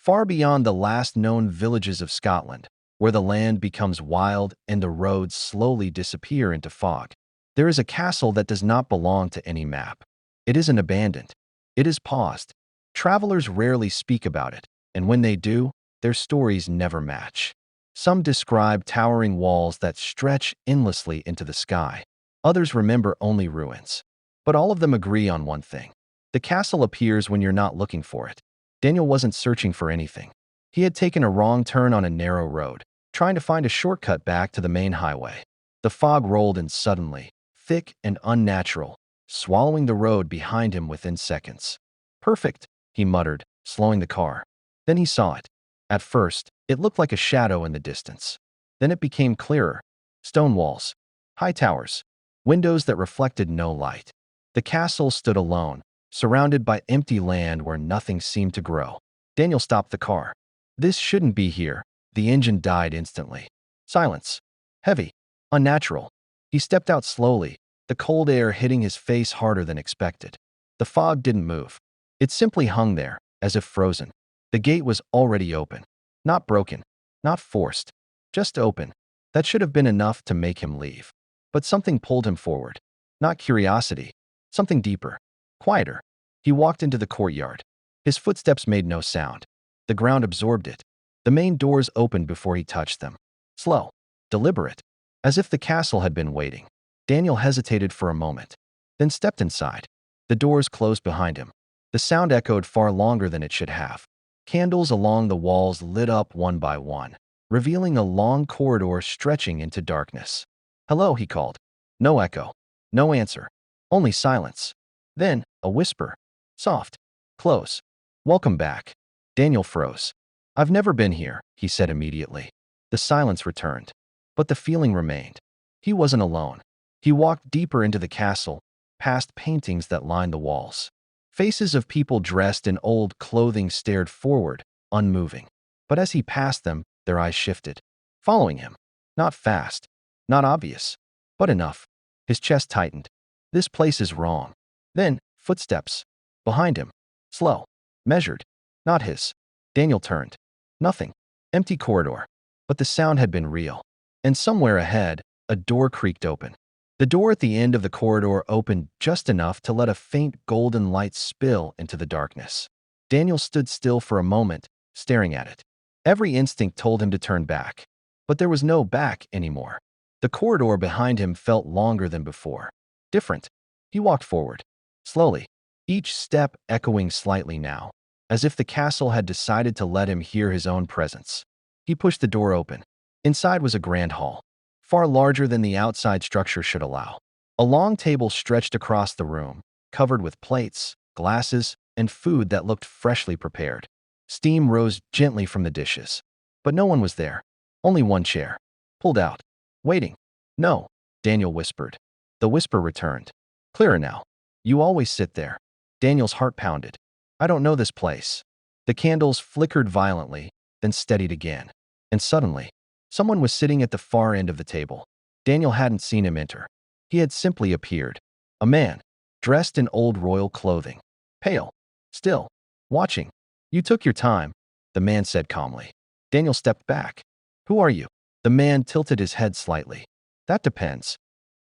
far beyond the last known villages of Scotland, where the land becomes wild and the roads slowly disappear into fog. There is a castle that does not belong to any map. It isn't abandoned. It is paused. Travelers rarely speak about it, and when they do, their stories never match. Some describe towering walls that stretch endlessly into the sky. Others remember only ruins. But all of them agree on one thing. The castle appears when you're not looking for it. Daniel wasn't searching for anything. He had taken a wrong turn on a narrow road, trying to find a shortcut back to the main highway. The fog rolled in suddenly, thick and unnatural, swallowing the road behind him within seconds. "Perfect," he muttered, slowing the car. Then he saw it. At first, it looked like a shadow in the distance. Then it became clearer. Stone walls, high towers, windows that reflected no light. The castle stood alone, surrounded by empty land where nothing seemed to grow. Daniel stopped the car. This shouldn't be here. The engine died instantly. Silence. Heavy. Unnatural. He stepped out slowly, the cold air hitting his face harder than expected. The fog didn't move. It simply hung there, as if frozen. The gate was already open. Not broken. Not forced. Just open. That should have been enough to make him leave. But something pulled him forward. Not curiosity. Something deeper. Quieter. He walked into the courtyard. His footsteps made no sound. The ground absorbed it. The main doors opened before he touched them. Slow. Deliberate. As if the castle had been waiting. Daniel hesitated for a moment, then stepped inside. The doors closed behind him. The sound echoed far longer than it should have. Candles along the walls lit up one by one, revealing a long corridor stretching into darkness. "Hello," he called. No echo. No answer. Only silence. Then, a whisper. Soft. Close. "Welcome back." Daniel froze. "I've never been here," he said immediately. The silence returned. But the feeling remained. He wasn't alone. He walked deeper into the castle, past paintings that lined the walls. Faces of people dressed in old clothing stared forward, unmoving. But as he passed them, their eyes shifted, following him. Not fast, not obvious, but enough. His chest tightened. This place is wrong. Then, footsteps. Behind him. Slow. Measured. Not his. Daniel turned. Nothing. Empty corridor. But the sound had been real. And somewhere ahead, a door creaked open. The door at the end of the corridor opened just enough to let a faint golden light spill into the darkness. Daniel stood still for a moment, staring at it. Every instinct told him to turn back. But there was no back anymore. The corridor behind him felt longer than before. Different. He walked forward. Slowly. Each step echoing slightly now, as if the castle had decided to let him hear his own presence. He pushed the door open. Inside was a grand hall, far larger than the outside structure should allow. A long table stretched across the room, covered with plates, glasses, and food that looked freshly prepared. Steam rose gently from the dishes. But no one was there. Only one chair. Pulled out. Waiting. "No," Daniel whispered. The whisper returned. Clearer now. "You always sit there." Daniel's heart pounded. "I don't know this place." The candles flickered violently, then steadied again. And suddenly, someone was sitting at the far end of the table. Daniel hadn't seen him enter. He had simply appeared. A man, dressed in old royal clothing. Pale. Still. Watching. "You took your time," the man said calmly. Daniel stepped back. "Who are you?" The man tilted his head slightly. "That depends."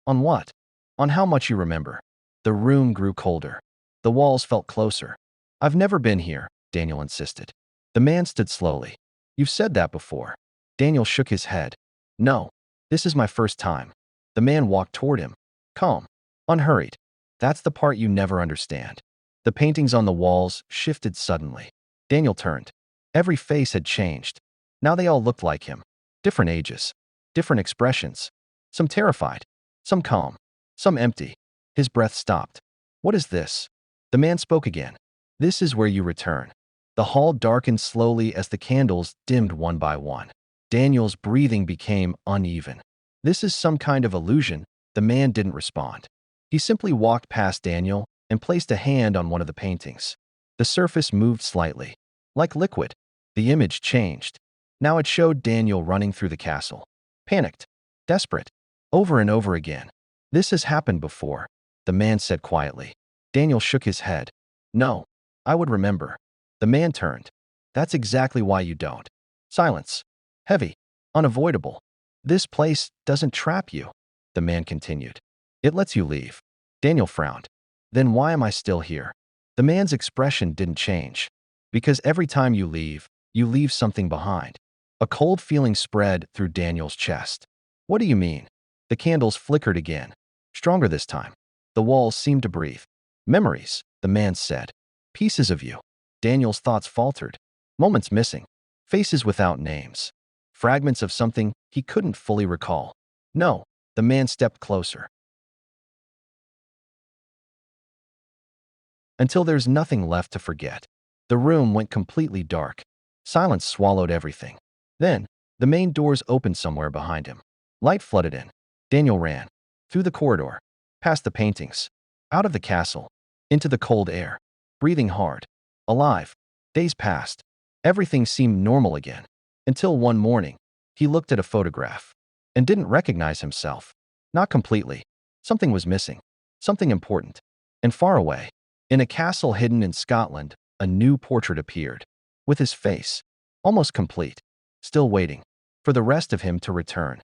"On what?" "On how much you remember." The room grew colder. The walls felt closer. "I've never been here," Daniel insisted. The man stood slowly. "You've said that before." Daniel shook his head. "No, this is my first time." The man walked toward him. Calm. Unhurried. That's the part you never understand. The paintings on the walls shifted suddenly. Daniel turned. Every face had changed. Now they all looked like him. Different ages. Different expressions. Some terrified. Some calm. Some empty. His breath stopped. "What is this?" The man spoke again. "This is where you return." The hall darkened slowly as the candles dimmed one by one. Daniel's breathing became uneven. "This is some kind of illusion." The man didn't respond. He simply walked past Daniel and placed a hand on one of the paintings. The surface moved slightly. Like liquid. The image changed. Now it showed Daniel running through the castle. Panicked. Desperate. Over and over again. "This has happened before," the man said quietly. Daniel shook his head. "No. I would remember." The man turned. That's exactly why you don't. Silence. Heavy. Unavoidable. This place doesn't trap you, the man continued. It lets you leave. Daniel frowned. Then why am I still here? The man's expression didn't change. Because every time you leave something behind. A cold feeling spread through Daniel's chest. What do you mean? The candles flickered again. Stronger this time. The walls seemed to breathe. Memories, the man said. Pieces of you. Daniel's thoughts faltered. Moments missing. Faces without names. Fragments of something he couldn't fully recall. No, the man stepped closer. Until there's nothing left to forget. The room went completely dark. Silence swallowed everything. Then, the main doors opened somewhere behind him. Light flooded in. Daniel ran. Through the corridor. Past the paintings. Out of the castle. Into the cold air. Breathing hard. Alive. Days passed. Everything seemed normal again. Until one morning, he looked at a photograph. And didn't recognize himself. Not completely. Something was missing. Something important. And far away. In a castle hidden in Scotland, a new portrait appeared. With his face. Almost complete. Still waiting. For the rest of him to return.